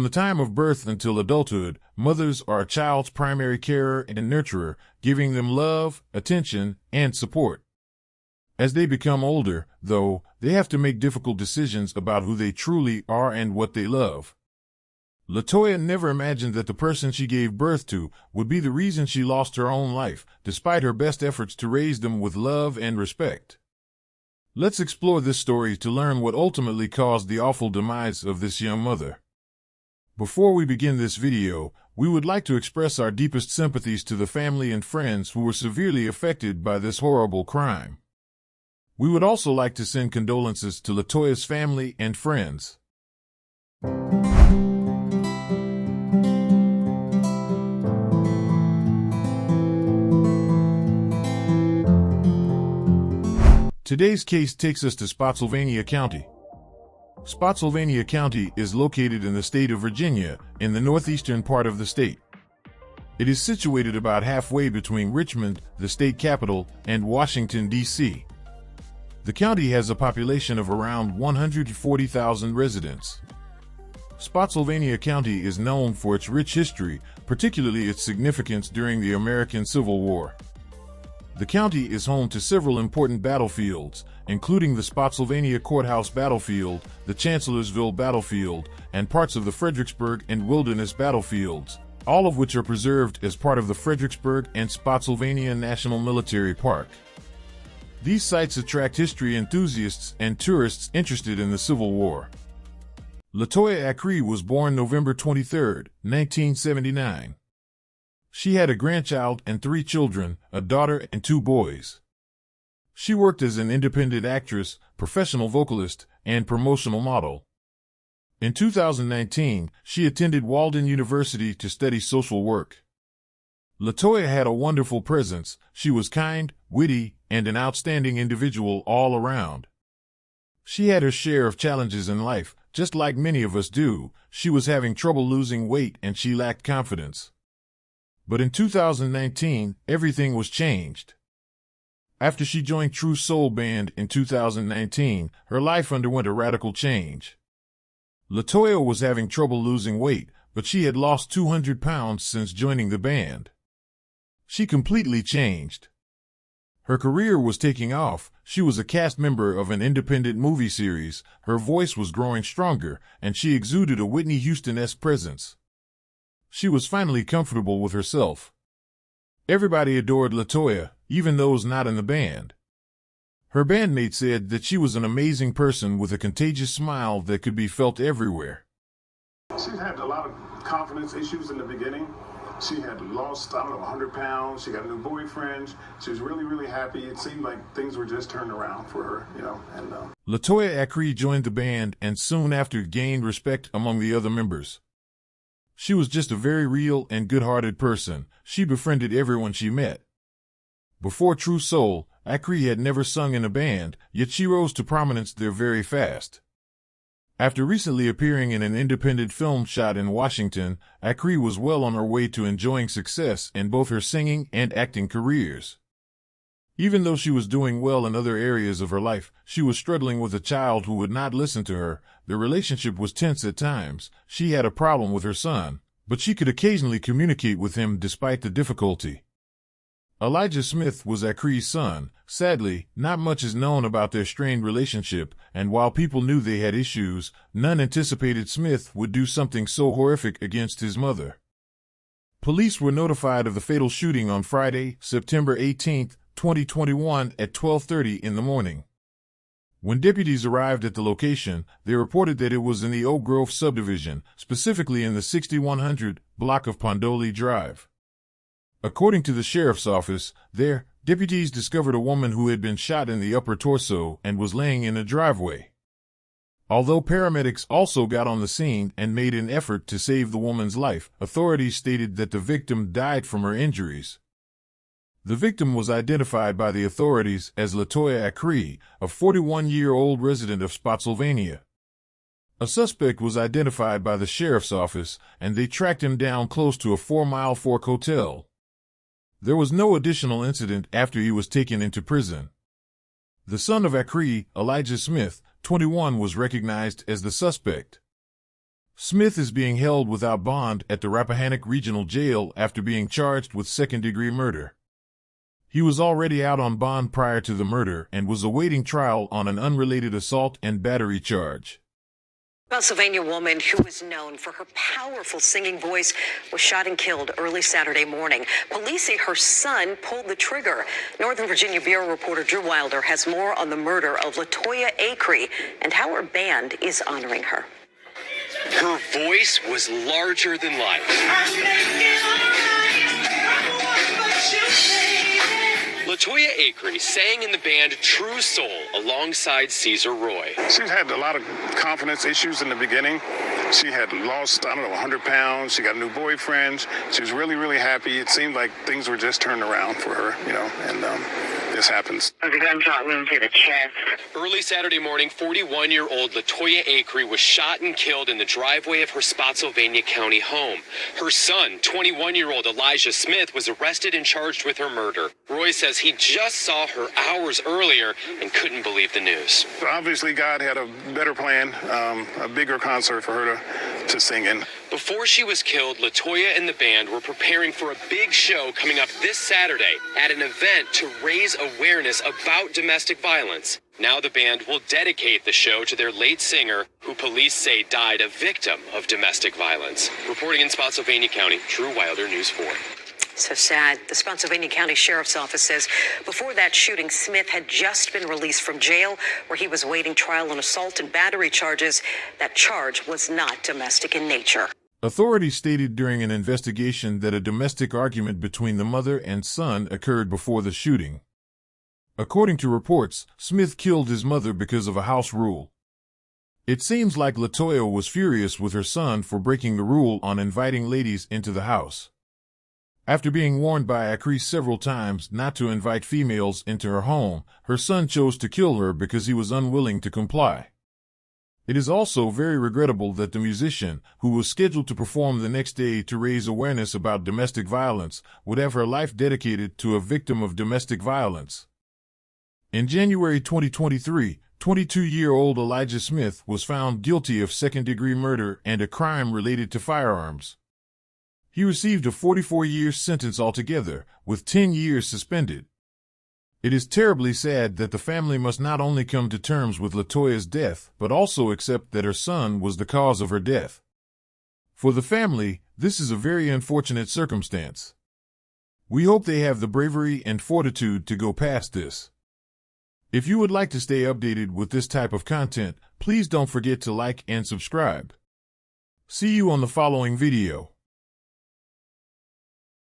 the time of birth until adulthood, mothers are a child's primary carer and nurturer, giving them love, attention, and support. As they become older, though, they have to make difficult decisions about who they truly are and what they love. Latoya never imagined that the person she gave birth to would be the reason she lost her own life, despite her best efforts to raise them with love and respect. Let's explore this story to learn what ultimately caused the awful demise of this young mother. Before we begin this video, we would like to express our deepest sympathies to the family and friends who were severely affected by this horrible crime. We would also like to send condolences to Latoya's family and friends. Today's case takes us to Spotsylvania County. Spotsylvania County is located in the state of Virginia, in the northeastern part of the state. It is situated about halfway between Richmond, the state capital, and Washington, D.C. The county has a population of around 140,000 residents. Spotsylvania County is known for its rich history, particularly its significance during the American Civil War. The county is home to several important battlefields, including the Spotsylvania Courthouse Battlefield, the Chancellorsville Battlefield, and parts of the Fredericksburg and Wilderness battlefields, all of which are preserved as part of the Fredericksburg and Spotsylvania National Military Park. These sites attract history enthusiasts and tourists interested in the Civil War. Latoya Acree was born November 23, 1979. She had a grandchild and 3 children, a daughter and 2 boys. She worked as an independent actress, professional vocalist, and promotional model. In 2019, she attended Walden University to study social work. Latoya had a wonderful presence. She was kind, witty, and an outstanding individual all around. She had her share of challenges in life, just like many of us do. She was having trouble losing weight and she lacked confidence. But in 2019, everything was changed. After she joined True Soul Band in 2019, her life underwent a radical change. Latoya was having trouble losing weight, but she had lost 200 pounds since joining the band. She completely changed. Her career was taking off. She was a cast member of an independent movie series, her voice was growing stronger, and she exuded a Whitney Houston-esque presence. She was finally comfortable with herself. Everybody adored Latoya, even those not in the band. Her bandmates said that she was an amazing person with a contagious smile that could be felt everywhere. She had a lot of confidence issues in the beginning. She had lost, 100 pounds. She got a new boyfriend. She was really, really happy. It seemed like things were just turned around for her, Latoya Acree joined the band and soon after gained respect among the other members. She was just a very real and good-hearted person. She befriended everyone she met. Before True Soul, Acree had never sung in a band, yet she rose to prominence there very fast. After recently appearing in an independent film shot in Washington, Acree was well on her way to enjoying success in both her singing and acting careers. Even though she was doing well in other areas of her life, she was struggling with a child who would not listen to her. The relationship was tense at times. She had a problem with her son, but she could occasionally communicate with him despite the difficulty. Elijah Smith was Acree's son. Sadly, not much is known about their strained relationship, and while people knew they had issues, none anticipated Smith would do something so horrific against his mother. Police were notified of the fatal shooting on Friday, September 18, 2021 at 12:30 in the morning. When deputies arrived at the location, they reported that it was in the Oak Grove subdivision, specifically in the 6100 block of Pondoli Drive. According to the sheriff's office, there, deputies discovered a woman who had been shot in the upper torso and was laying in a driveway. Although paramedics also got on the scene and made an effort to save the woman's life, authorities stated that the victim died from her injuries. The victim was identified by the authorities as Latoya Acree, a 41-year-old resident of Spotsylvania. A suspect was identified by the sheriff's office, and they tracked him down close to a 4-Mile Fork hotel. There was no additional incident after he was taken into prison. The son of Acree, Elijah Smith, 21, was recognized as the suspect. Smith is being held without bond at the Rappahannock Regional Jail after being charged with second-degree murder. He was already out on bond prior to the murder and was awaiting trial on an unrelated assault and battery charge. Spotsylvania woman who is known for her powerful singing voice was shot and killed early Saturday morning. Police say her son pulled the trigger. Northern Virginia Bureau reporter Drew Wilder has more on the murder of Latoya Acree and how her band is honoring her. Her voice was larger than life. Latoya Acree sang in the band True Soul alongside Caesar Roy. She's had a lot of confidence issues in the beginning. She had lost, 100 pounds. She got a new boyfriend. She was really, really happy. It seemed like things were just turned around for her, and this happens. The gunshot wound to the chest. Early Saturday morning, 41-year-old Latoya Acree was shot and killed in the driveway of her Spotsylvania County home. Her son, 21-year-old Elijah Smith, was arrested and charged with her murder. Roy says he just saw her hours earlier and couldn't believe the news. Obviously, God had a better plan, a bigger concert for her to sing in. Before she was killed, Latoya and the band were preparing for a big show coming up this Saturday at an event to raise awareness about domestic violence. Now the band will dedicate the show to their late singer, who police say died a victim of domestic violence. Reporting in Spotsylvania County, Drew Wilder, News 4. So sad. The Spotsylvania County Sheriff's Office says before that shooting, Smith had just been released from jail where he was waiting trial on assault and battery charges. That charge was not domestic in nature. Authorities stated during an investigation that a domestic argument between the mother and son occurred before the shooting. According to reports, Smith killed his mother because of a house rule. It seems like Latoya was furious with her son for breaking the rule on inviting ladies into the house. After being warned by Acree several times not to invite females into her home, her son chose to kill her because he was unwilling to comply. It is also very regrettable that the musician, who was scheduled to perform the next day to raise awareness about domestic violence, would have her life dedicated to a victim of domestic violence. In January 2023, 22-year-old Elijah Smith was found guilty of second-degree murder and a crime related to firearms. He received a 44-year sentence altogether, with 10 years suspended. It is terribly sad that the family must not only come to terms with Latoya's death, but also accept that her son was the cause of her death. For the family, this is a very unfortunate circumstance. We hope they have the bravery and fortitude to go past this. If you would like to stay updated with this type of content, please don't forget to like and subscribe. See you on the following video.